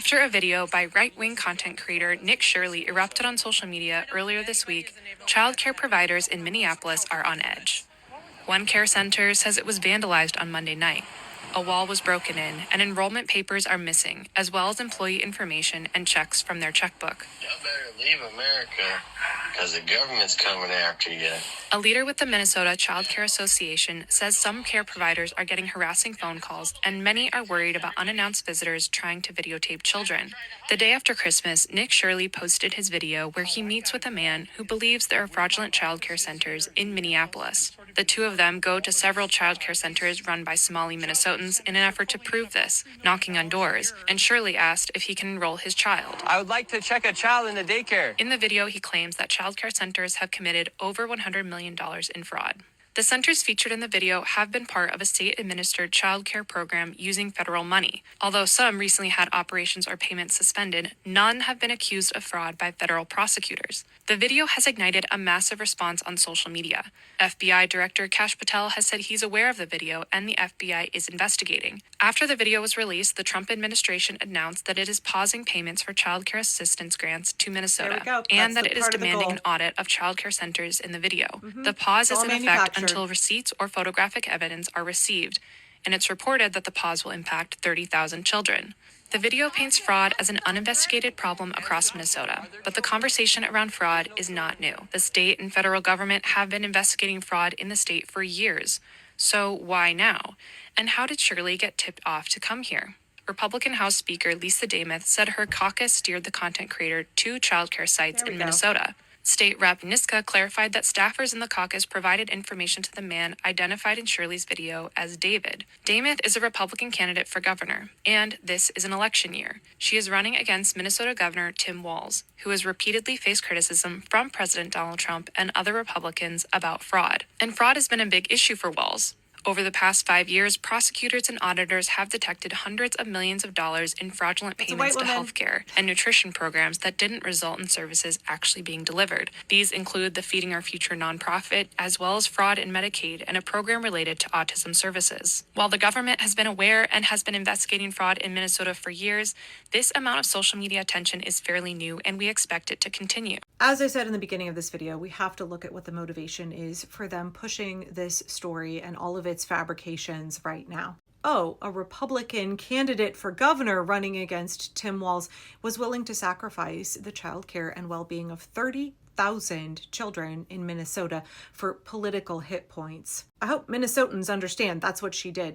After a video by right-wing content creator Nick Shirley erupted on social media earlier this week, childcare providers in Minneapolis are on edge. One care center says it was vandalized on Monday night. A wall was broken in, and enrollment papers are missing, as well as employee information and checks from their checkbook. Y'all better leave America, because the government's coming after you. A leader with the Minnesota Child Care Association says some care providers are getting harassing phone calls, and many are worried about unannounced visitors trying to videotape children. The day after Christmas, Nick Shirley posted his video where he meets with a man who believes there are fraudulent child care centers in Minneapolis. The two of them go to several child care centers run by Somali Minnesotans in an effort to prove this, knocking on doors, and Shirley asked if he can enroll his child. I would like to check a child in the daycare. In the video, he claims that child care centers have committed over $100 million in fraud. The centers featured in the video have been part of a state-administered child care program using federal money. Although some recently had operations or payments suspended, none have been accused of fraud by federal prosecutors. The video has ignited a massive response on social media. FBI Director Kash Patel has said he's aware of the video and the FBI is investigating. After the video was released, the Trump administration announced that it is pausing payments for child care assistance grants to Minnesota and that it is demanding an audit of child care centers in the video. The pause is in effect until receipts or photographic evidence are received, and it's reported that the pause will impact 30,000 children. The video paints fraud as an uninvestigated problem across Minnesota, but the conversation around fraud is not new. The state and federal government have been investigating fraud in the state for years. So why now? And how did Shirley get tipped off to come here? Republican House Speaker Lisa Dameth said her caucus steered the content creator to childcare sites in Minnesota. State Rep. Niska clarified that staffers in the caucus provided information to the man identified in Shirley's video as David. Dameth is a Republican candidate for governor, and this is an election year. She is running against Minnesota Governor Tim Walz, who has repeatedly faced criticism from President Donald Trump and other Republicans about fraud. And fraud has been a big issue for Walz. Over the past 5 years, prosecutors and auditors have detected hundreds of millions of dollars in fraudulent payments to healthcare and nutrition programs that didn't result in services actually being delivered. These include the Feeding Our Future nonprofit, as well as fraud in Medicaid and a program related to autism services. While the government has been aware and has been investigating fraud in Minnesota for years, this amount of social media attention is fairly new, and we expect it to continue. As I said in the beginning of this video, we have to look at what the motivation is for them pushing this story and all of its fabrications right now. Oh, a Republican candidate for governor running against Tim Walz was willing to sacrifice the child care and well-being of 30,000 children in Minnesota for political hit points. I hope Minnesotans understand that's what she did.